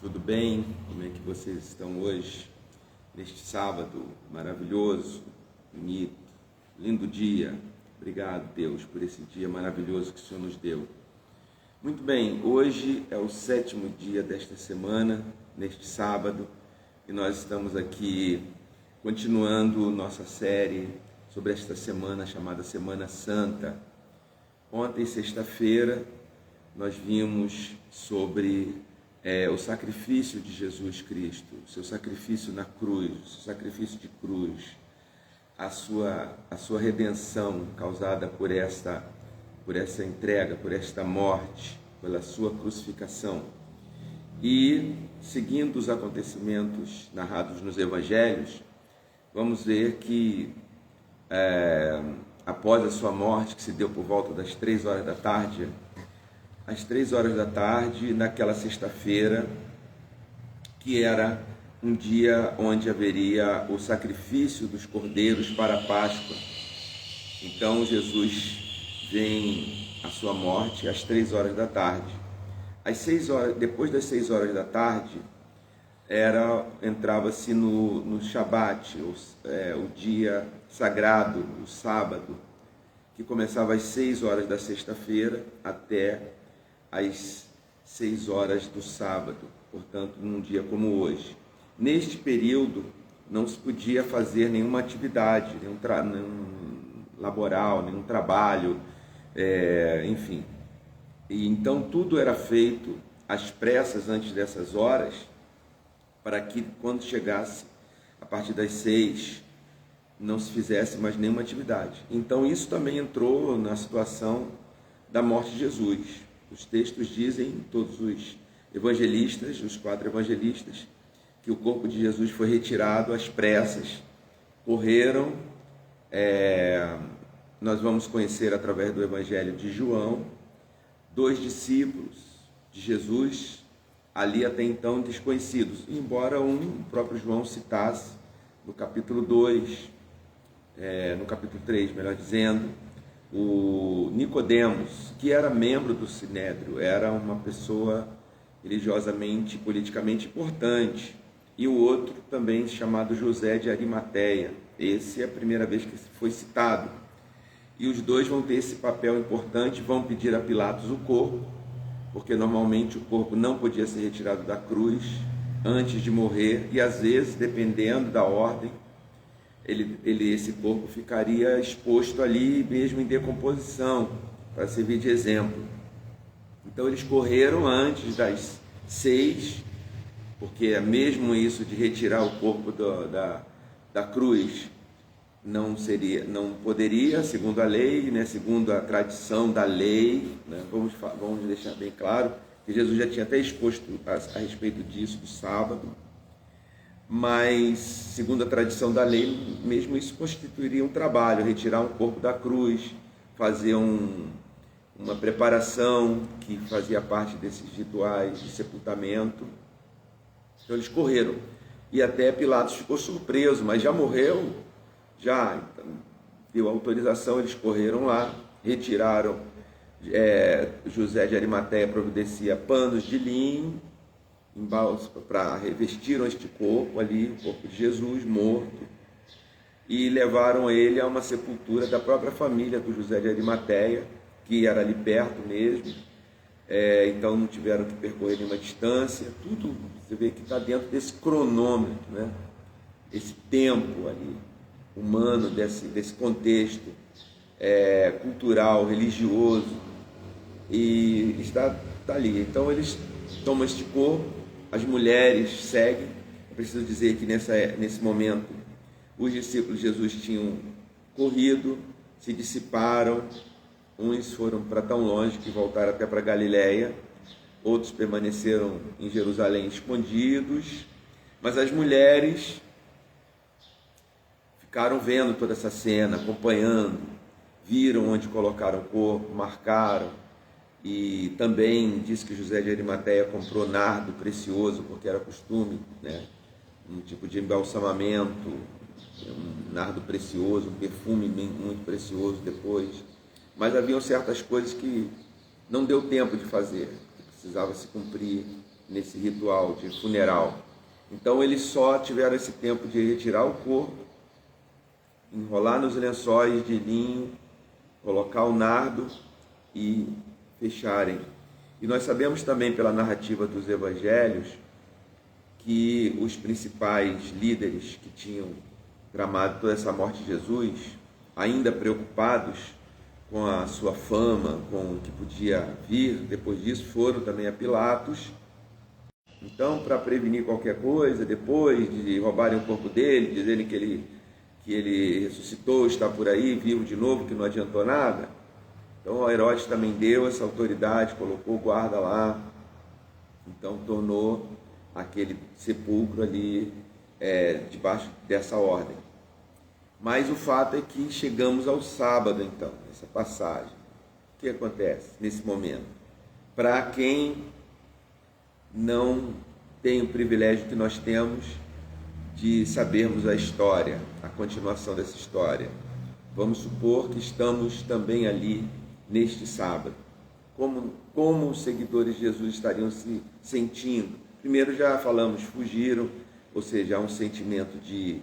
Tudo bem? Como é que vocês estão hoje, neste sábado maravilhoso, bonito, lindo dia? Obrigado, Deus, por esse dia maravilhoso que o Senhor nos deu. Muito bem, hoje é o 7º dia desta semana, neste sábado, e nós estamos aqui continuando nossa série sobre esta semana chamada Semana Santa. Ontem, sexta-feira, nós vimos sobre o sacrifício de Jesus Cristo, o seu sacrifício na cruz, o seu sacrifício de cruz, a sua redenção causada por essa entrega, por esta morte, pela sua crucificação. E, seguindo os acontecimentos narrados nos Evangelhos, vamos ver que após a sua morte, que se deu por volta das 3 horas da tarde, às 3 horas da tarde, naquela sexta-feira, que era um dia onde haveria o sacrifício dos cordeiros para a Páscoa. Então Jesus vem à sua morte às 3 horas da tarde. Às 6 horas, depois das 6 horas da tarde, entrava-se no Shabat, o dia sagrado, o sábado, que começava às 6 horas da sexta-feira até às 6 horas do sábado, portanto, num dia como hoje. Neste período, não se podia fazer nenhuma atividade, nenhum laboral, nenhum trabalho, enfim. E então tudo era feito às pressas antes dessas horas, para que quando chegasse a partir das 6, não se fizesse mais nenhuma atividade. Então isso também entrou na situação da morte de Jesus. Os textos dizem, todos os evangelistas, os 4 evangelistas, que o corpo de Jesus foi retirado às pressas, correram. Nós vamos conhecer através do Evangelho de João, 2 discípulos de Jesus, ali até então desconhecidos, embora o próprio João citasse no capítulo 2, no capítulo 3, melhor dizendo, o Nicodemos, que era membro do Sinédrio, era uma pessoa religiosamente, politicamente importante, e o outro também chamado José de Arimateia. Esse é a primeira vez que foi citado. E os dois vão ter esse papel importante, vão pedir a Pilatos o corpo, porque normalmente o corpo não podia ser retirado da cruz antes de morrer, e às vezes, dependendo da ordem, esse corpo ficaria exposto ali mesmo em decomposição, para servir de exemplo. Então eles correram antes das 6, porque mesmo isso de retirar o corpo da cruz não poderia, segundo a lei, né, segundo a tradição da lei, né, vamos deixar bem claro que Jesus já tinha até exposto a respeito disso, do sábado, mas, segundo a tradição da lei, mesmo isso constituiria um trabalho, retirar um corpo da cruz, fazer uma preparação que fazia parte desses rituais de sepultamento. Então eles correram, e até Pilatos ficou surpreso, mas já morreu, já deu autorização, eles correram lá, retiraram. José de Arimateia providencia panos de linho, para revestiram este corpo ali, o corpo de Jesus morto, e levaram ele a uma sepultura da própria família do José de Arimateia, que era ali perto mesmo. Então não tiveram que percorrer nenhuma distância. Tudo você vê que está dentro desse cronômetro, né? Esse tempo ali humano, desse contexto cultural, religioso, e está ali. Então eles tomam este corpo, as mulheres seguem. Eu preciso dizer que nesse momento os discípulos de Jesus tinham corrido, se dissiparam. Uns foram para tão longe que voltaram até para Galiléia, outros permaneceram em Jerusalém escondidos, mas as mulheres ficaram vendo toda essa cena, acompanhando, viram onde colocaram o corpo, marcaram. E também diz que José de Arimateia comprou nardo precioso, porque era costume, né? Um tipo de embalsamamento, um nardo precioso, um perfume muito precioso depois. Mas haviam certas coisas que não deu tempo de fazer, que precisava se cumprir nesse ritual de funeral. Então eles só tiveram esse tempo de retirar o corpo, enrolar nos lençóis de linho, colocar o nardo e fecharem. E nós sabemos também pela narrativa dos evangelhos que os principais líderes que tinham tramado toda essa morte de Jesus, ainda preocupados com a sua fama, com o que podia vir depois disso, foram também a Pilatos. Então, para prevenir qualquer coisa, depois de roubarem o corpo dele, dizerem que ele ressuscitou, está por aí, vivo de novo, que não adiantou nada. Então, o Herodes também deu essa autoridade, colocou o guarda lá, então tornou aquele sepulcro ali debaixo dessa ordem. Mas o fato é que chegamos ao sábado, então, nessa passagem. O que acontece nesse momento? Para quem não tem o privilégio que nós temos de sabermos a história, a continuação dessa história, vamos supor que estamos também ali neste sábado. Como os seguidores de Jesus estariam se sentindo? Primeiro, já falamos, fugiram, ou seja, há um sentimento de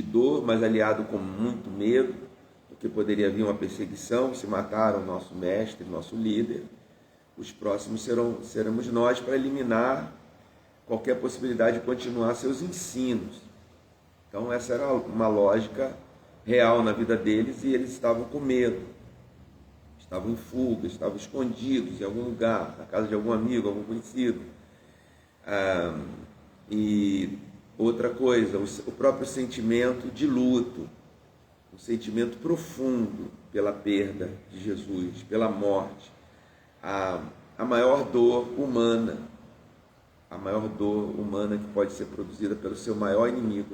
dor, mas aliado com muito medo, porque poderia vir uma perseguição, se mataram o nosso mestre, nosso líder. Os próximos seremos nós para eliminar qualquer possibilidade de continuar seus ensinos. Então essa era uma lógica real na vida deles e eles estavam com medo, estavam em fuga, estavam escondidos em algum lugar, na casa de algum amigo, algum conhecido. E outra coisa, o próprio sentimento de luto, um sentimento profundo pela perda de Jesus, pela morte, a maior dor humana, que pode ser produzida pelo seu maior inimigo,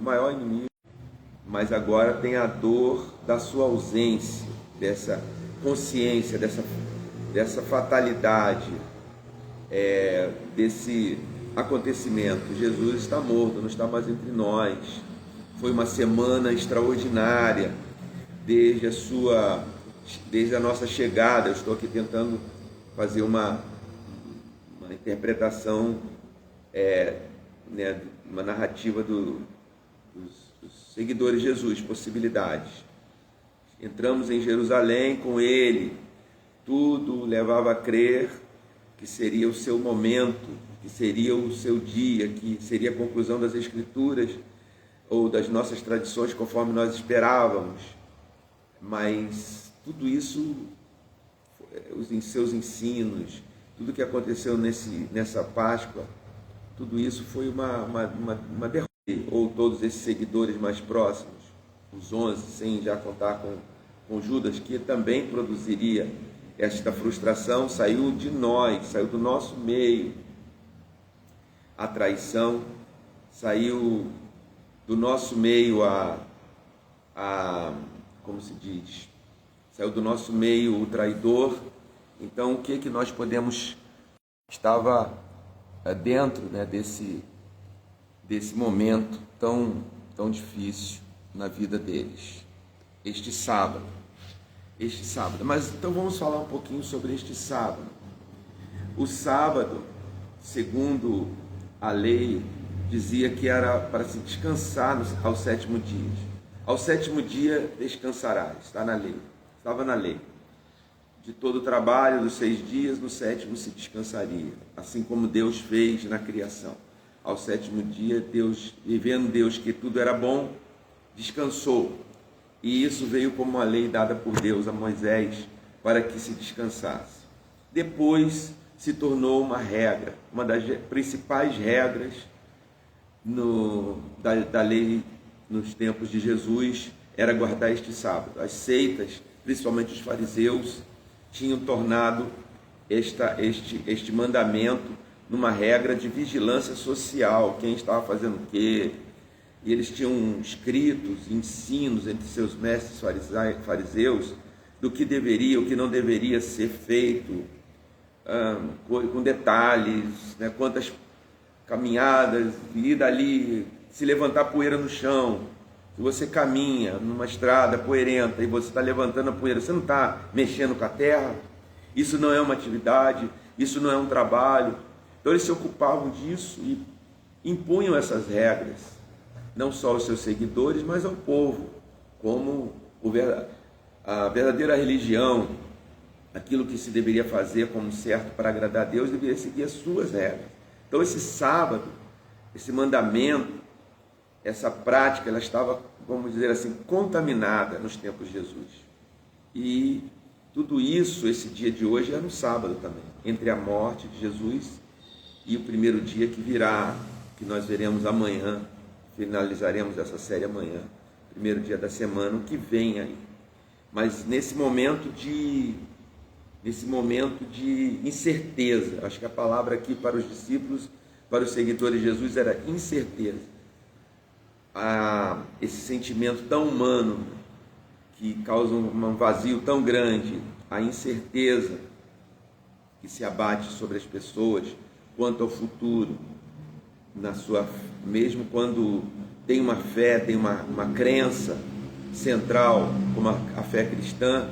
mas agora tem a dor da sua ausência, dessa consciência, dessa fatalidade, desse acontecimento. Jesus está morto, não está mais entre nós. Foi uma semana extraordinária desde a nossa chegada. Eu estou aqui tentando fazer uma interpretação, uma narrativa dos seguidores de Jesus, possibilidades. Entramos em Jerusalém com ele, tudo levava a crer que seria o seu momento, que seria o seu dia, que seria a conclusão das Escrituras ou das nossas tradições conforme nós esperávamos. Mas tudo isso, os seus ensinos, tudo que aconteceu nessa Páscoa, tudo isso foi uma derrota. Ou todos esses seguidores mais próximos, os 11, sem já contar com Judas, que também produziria esta frustração, saiu de nós, saiu do nosso meio. A traição, saiu do nosso meio como se diz, saiu do nosso meio o traidor. Então, o que nós podemos, estava dentro, desse momento tão difícil na vida deles, este sábado. Mas então vamos falar um pouquinho sobre este sábado. O sábado, segundo a lei, dizia que era para se descansar ao sétimo dia. Ao sétimo dia descansarás, estava na lei. De todo o trabalho dos 6 dias, no sétimo se descansaria, assim como Deus fez na criação. Ao sétimo dia, vendo Deus que tudo era bom, descansou. E isso veio como uma lei dada por Deus a Moisés para que se descansasse. Depois se tornou uma regra, uma das principais regras da lei nos tempos de Jesus, era guardar este sábado. As seitas, principalmente os fariseus, tinham tornado este mandamento numa regra de vigilância social, quem estava fazendo o quê. E eles tinham escritos, ensinos entre seus mestres fariseus do que deveria, o que não deveria ser feito, com detalhes, quantas caminhadas, ir dali, se levantar poeira no chão. Se você caminha numa estrada poeirenta e você está levantando a poeira, você não está mexendo com a terra? Isso não é uma atividade, isso não é um trabalho. Então Então eles se ocupavam disso e impunham essas regras, não só aos seus seguidores, mas ao povo, como a verdadeira religião, aquilo que se deveria fazer como certo para agradar a Deus, deveria seguir as suas regras. Então esse sábado, esse mandamento, essa prática, ela estava, vamos dizer assim, contaminada nos tempos de Jesus. E tudo isso, esse dia de hoje, é no sábado também, entre a morte de Jesus e o primeiro dia que virá, que nós veremos amanhã, finalizaremos essa série amanhã, primeiro dia da semana, o que vem aí. Mas nesse momento de incerteza, acho que a palavra aqui para os discípulos, para os seguidores de Jesus, era incerteza. Esse sentimento tão humano, que causa um vazio tão grande, a incerteza que se abate sobre as pessoas quanto ao futuro, mesmo quando tem uma fé, tem uma crença central, como a fé cristã,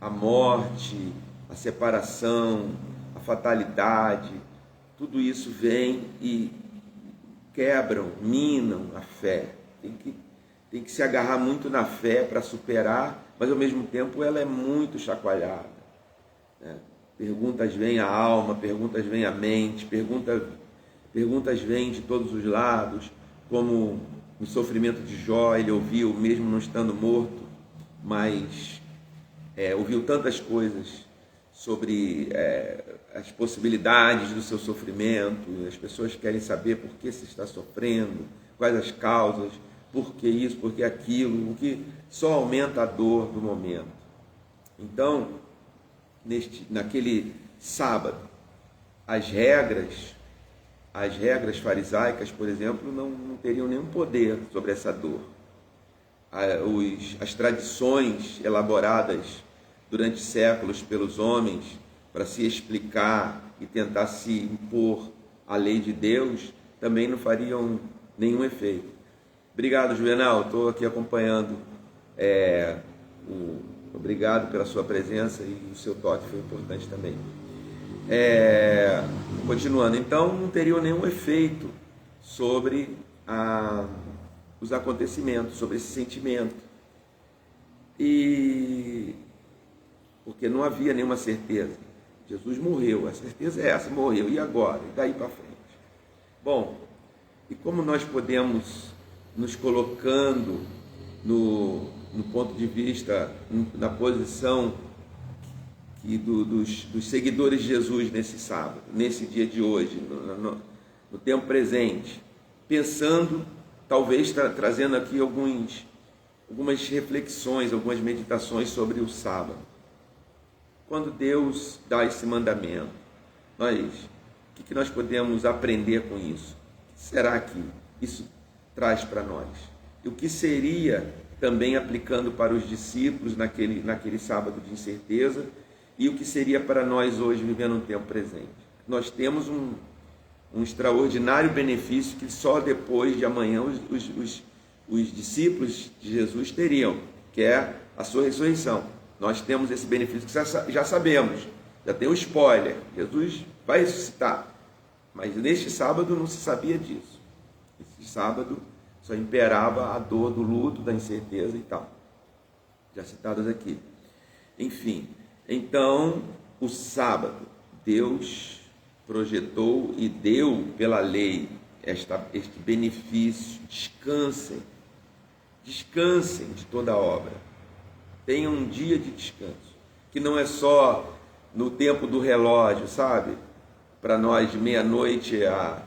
a morte, a separação, a fatalidade, tudo isso vem e quebram, minam a fé. Tem que se agarrar muito na fé para superar, mas ao mesmo tempo ela é muito chacoalhada, né? Perguntas vêm à alma, perguntas vêm à mente, perguntas vêm de todos os lados, como o sofrimento de Jó, ele ouviu, mesmo não estando morto, mas ouviu tantas coisas sobre as possibilidades do seu sofrimento. As pessoas querem saber por que se está sofrendo, quais as causas, por que isso, por que aquilo, o que só aumenta a dor do momento. Então, naquele sábado, as regras farisaicas, por exemplo, não teriam nenhum poder sobre essa dor. As tradições elaboradas durante séculos pelos homens para se explicar e tentar se impor a lei de Deus também não fariam nenhum efeito. Obrigado, Juvenal, estou aqui acompanhando. Obrigado pela sua presença e o seu toque foi importante também. Continuando, então não teriam nenhum efeito sobre os acontecimentos, sobre esse sentimento. Porque não havia nenhuma certeza. Jesus morreu, a certeza é essa, morreu, e agora? E daí para frente? Bom, e como nós podemos, nos colocando no ponto de vista, na posição dos seguidores de Jesus nesse sábado, nesse dia de hoje, no tempo presente, pensando, talvez trazendo aqui algumas reflexões, algumas meditações sobre o sábado. Quando Deus dá esse mandamento, o que nós podemos aprender com isso? O que será que isso traz para nós? E o que seria também aplicando para os discípulos naquele sábado de incerteza, e o que seria para nós hoje vivendo um tempo presente? Nós temos um extraordinário benefício que só depois de amanhã os discípulos de Jesus teriam, que é a sua ressurreição. Nós temos esse benefício que já sabemos, já tem o spoiler, Jesus vai ressuscitar, mas neste sábado não se sabia disso. Esse sábado só imperava a dor do luto, da incerteza e tal, já citadas aqui. Enfim, então o sábado, Deus projetou e deu pela lei este benefício. Descansem de toda a obra, tenham um dia de descanso, que não é só no tempo do relógio, sabe? Para nós de meia-noite a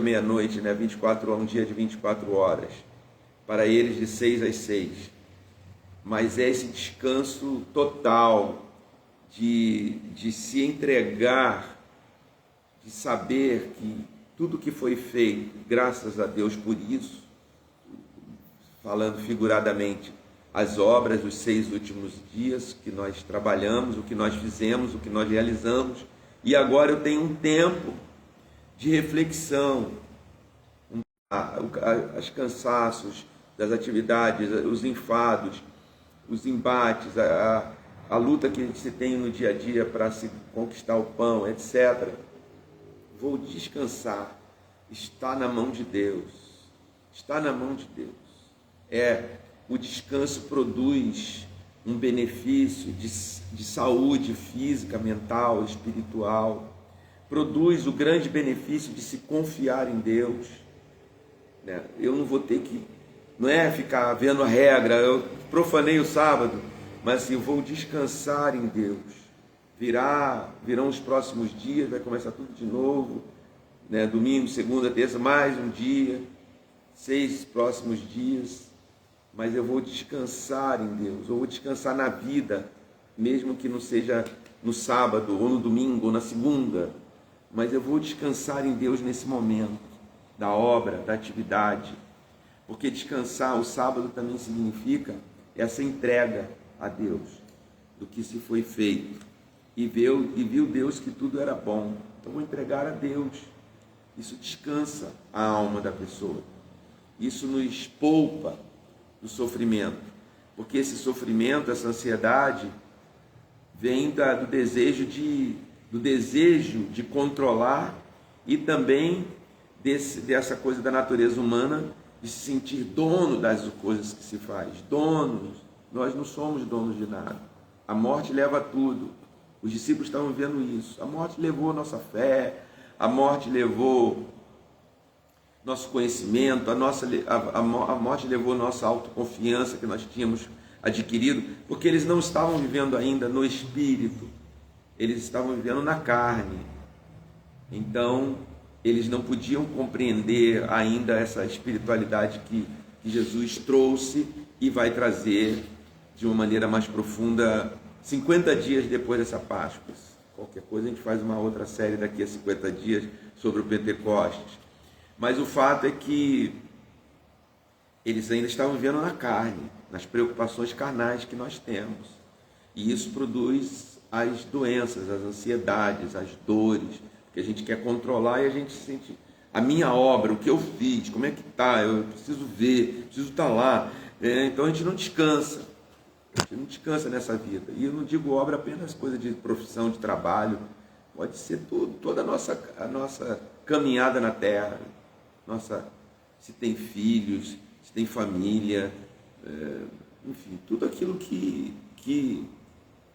meia-noite, né? 24 horas, um dia de 24 horas, para eles de 6 às 6, mas é esse descanso total de se entregar, de saber que tudo que foi feito, graças a Deus por isso, falando figuradamente, as obras dos 6 últimos dias que nós trabalhamos, o que nós fizemos, o que nós realizamos, e agora eu tenho um tempo de reflexão, os cansaços das atividades, os enfados, os embates, a luta que se tem no dia a dia para se conquistar o pão, etc. vou descansar, está na mão de Deus. Está na mão de Deus. O descanso produz um benefício de saúde física, mental, espiritual. Produz o grande benefício de se confiar em Deus. Eu não vou ter que, não é ficar vendo a regra, eu profanei o sábado, mas assim, eu vou descansar em Deus. Virão os próximos dias, vai começar tudo de novo, domingo, segunda, terça, mais um dia, 6 próximos dias, mas eu vou descansar em Deus, eu vou descansar na vida, mesmo que não seja no sábado, ou no domingo, ou na segunda, mas eu vou descansar em Deus nesse momento, da obra, da atividade, porque descansar o sábado também significa essa entrega a Deus, do que se foi feito, e viu Deus que tudo era bom, então vou entregar a Deus. Isso descansa a alma da pessoa, isso nos poupa do sofrimento, porque esse sofrimento, essa ansiedade, vem do desejo de controlar e também dessa coisa da natureza humana de se sentir dono das coisas que se faz. Donos, nós não somos donos de nada. A morte leva tudo. Os discípulos estavam vendo isso. A morte levou a nossa fé, a morte levou nosso conhecimento, a morte levou nossa autoconfiança que nós tínhamos adquirido, porque eles não estavam vivendo ainda no espírito, eles estavam vivendo na carne. Então, eles não podiam compreender ainda essa espiritualidade que Jesus trouxe e vai trazer de uma maneira mais profunda 50 dias depois dessa Páscoa. Qualquer coisa a gente faz uma outra série daqui a 50 dias sobre o Pentecostes. Mas o fato é que eles ainda estavam vivendo na carne, nas preocupações carnais que nós temos. E isso produz as doenças, as ansiedades, as dores, porque a gente quer controlar e a gente sente a minha obra, o que eu fiz, como é que está, eu preciso ver, preciso estar lá. Então a gente não descansa. A gente não descansa nessa vida. E eu não digo obra apenas coisa de profissão, de trabalho. Pode ser tudo, toda a nossa caminhada na terra. Se tem filhos, se tem família, enfim, tudo aquilo que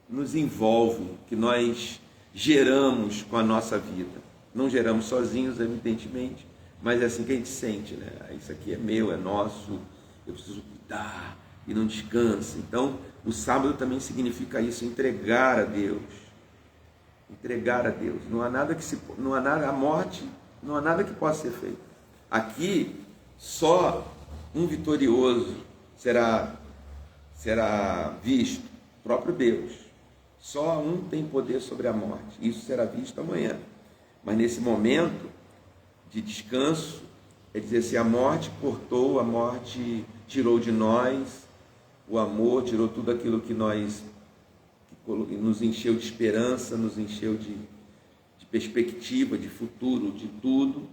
nos envolve, que nós geramos com a nossa vida. Não geramos sozinhos, evidentemente, mas é assim que a gente sente, né? Isso aqui é meu, é nosso, eu preciso cuidar e não descansa. Então, o sábado também significa isso, entregar a Deus. Entregar a Deus. A morte, não há nada que possa ser feito. Aqui, só um vitorioso será visto, o próprio Deus. Só um tem poder sobre a morte. Isso será visto amanhã. Mas nesse momento de descanso, é dizer assim, a morte cortou, a morte tirou de nós o amor, tirou tudo aquilo que nos encheu de esperança, nos encheu de perspectiva, de futuro, de tudo.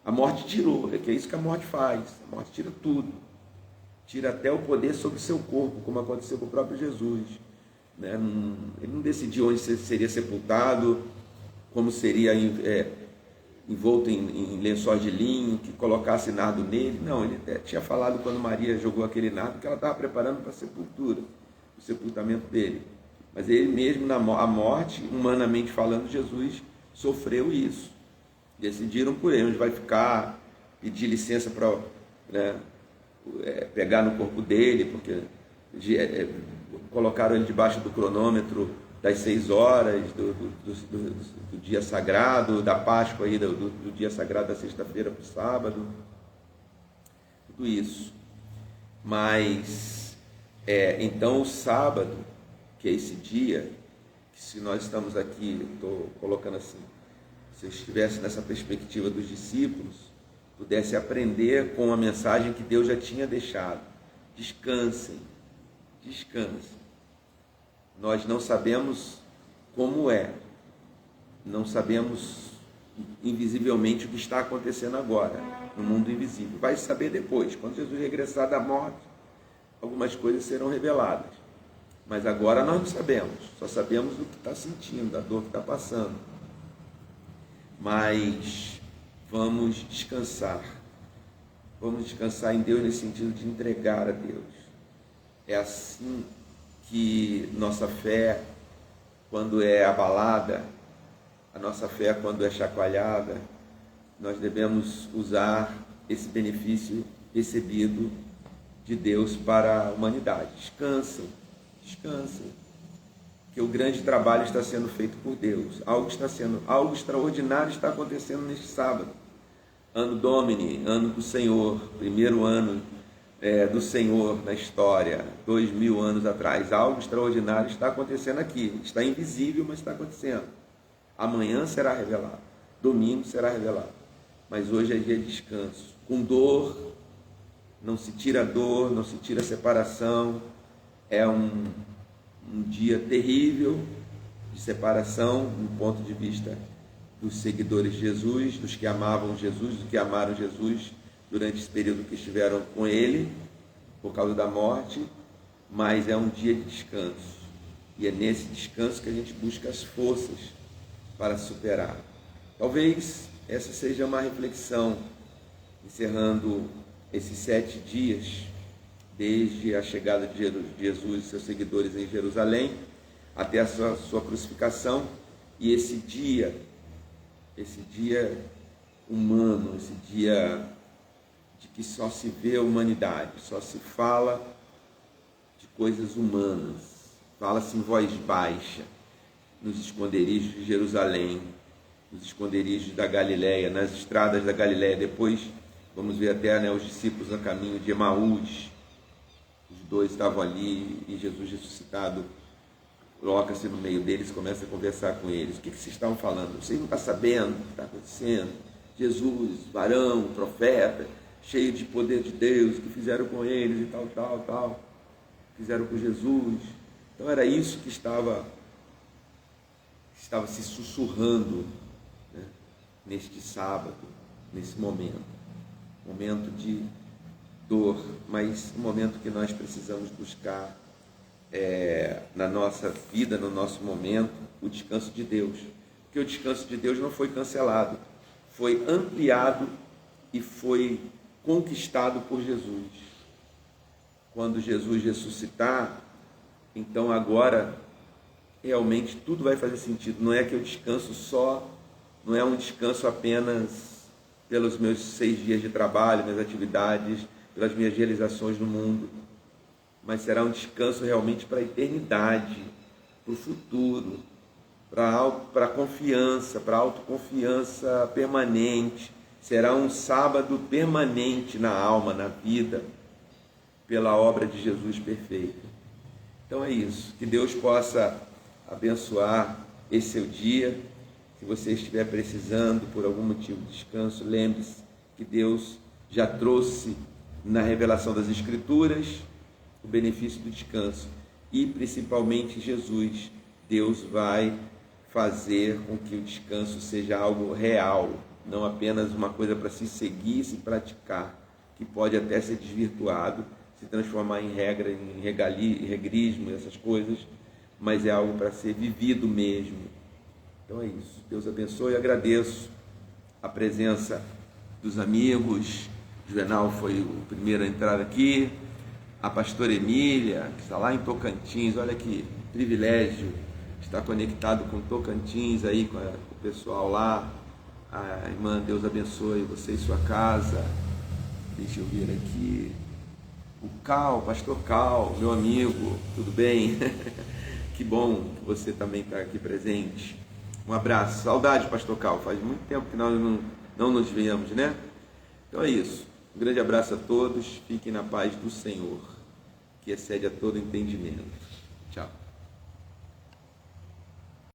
A morte tirou, que é isso que a morte faz. A morte tira tudo. Tira até o poder sobre o seu corpo, como aconteceu com o próprio Jesus. Ele não decidiu onde seria sepultado, como seria envolto em lençóis de linho, que colocasse nardo nele. Não, ele tinha falado quando Maria jogou aquele nardo que ela estava preparando para a sepultura, o sepultamento dele. Mas ele mesmo, a morte, humanamente falando, Jesus sofreu isso. Decidiram por ele, onde vai ficar, pedir licença para pegar no corpo dele, porque colocaram ele debaixo do cronômetro das 6 horas do dia sagrado, da Páscoa, aí, do dia sagrado da sexta-feira para o sábado, tudo isso. Mas, então o sábado, que é esse dia, que se nós estamos aqui, estou colocando assim, se eu estivesse nessa perspectiva dos discípulos, pudesse aprender com a mensagem que Deus já tinha deixado. Descansem, descansem. Nós não sabemos como não sabemos invisivelmente o que está acontecendo agora, no mundo invisível. Vai saber depois, quando Jesus regressar da morte, algumas coisas serão reveladas. Mas agora nós não sabemos, só sabemos o que está sentindo, a dor que está passando. mas vamos descansar. Vamos descansar em Deus nesse sentido de entregar a Deus. É assim que nossa fé, quando é abalada, a nossa fé, quando é chacoalhada, nós devemos usar esse benefício recebido de Deus para a humanidade. Descansem, descansem, que o grande trabalho está sendo feito por Deus. Algo extraordinário está acontecendo neste sábado. Ano Domini, ano do Senhor, primeiro ano do Senhor na história, 2000 anos atrás. Algo extraordinário está acontecendo aqui. Está invisível, mas está acontecendo. Amanhã será revelado, domingo será revelado. Mas hoje é dia de descanso. Com dor, não se tira dor, não se tira separação. É um dia terrível de separação, do ponto de vista dos seguidores de Jesus, dos que amavam Jesus, dos que amaram Jesus durante esse período que estiveram com ele, por causa da morte, mas é um dia de descanso. E é nesse descanso que a gente busca as forças para superar. Talvez essa seja uma reflexão, encerrando esses 7 dias, desde a chegada de Jesus e seus seguidores em Jerusalém, até a sua crucificação, e esse dia humano, esse dia de que só se vê a humanidade, só se fala de coisas humanas, fala-se em voz baixa, nos esconderijos de Jerusalém, nos esconderijos da Galileia, nas estradas da Galileia. Depois vamos ver até os discípulos a caminho de Emaús. Os dois estavam ali e Jesus ressuscitado coloca-se no meio deles e começa a conversar com eles. O que vocês estavam falando? Vocês não estão sabendo o que está acontecendo? Jesus, varão, profeta, cheio de poder de Deus, que fizeram com eles e tal. Fizeram com Jesus. Então era isso que estava se sussurrando, né, neste sábado, nesse momento de dor, mas um momento que nós precisamos buscar na nossa vida, no nosso momento, o descanso de Deus, porque o descanso de Deus não foi cancelado, foi ampliado e foi conquistado por Jesus. Quando Jesus ressuscitar, então agora realmente tudo vai fazer sentido. Não é que eu descanso não é um descanso apenas pelos meus 6 dias de trabalho, minhas atividades, pelas minhas realizações no mundo, mas será um descanso realmente para a eternidade, para o futuro, para a confiança, para a autoconfiança permanente. Será um sábado permanente na alma, na vida, pela obra de Jesus perfeita. Então é isso, que Deus possa abençoar esse seu dia. Se você estiver precisando por algum motivo de descanso, lembre-se que Deus já trouxe na revelação das Escrituras o benefício do descanso, e principalmente Jesus. Deus vai fazer com que o descanso seja algo real, não apenas uma coisa para se seguir, se praticar, que pode até ser desvirtuado, se transformar em regra, em regrismo, essas coisas, mas é algo para ser vivido mesmo. Então é isso. Deus abençoe. E agradeço a presença dos amigos. Juvenal foi o primeiro a entrar aqui. A pastora Emília, que está lá em Tocantins. Olha que privilégio estar conectado com Tocantins, aí com o pessoal lá. A irmã, Deus abençoe você e sua casa. Deixa eu ver aqui. O pastor Cal, meu amigo, tudo bem? Que bom que você também está aqui presente. Um abraço. Saudade, pastor Cal. Faz muito tempo que nós não nos vemos, né? Então é isso. Um grande abraço a todos. Fiquem na paz do Senhor, que excede a todo entendimento. Tchau.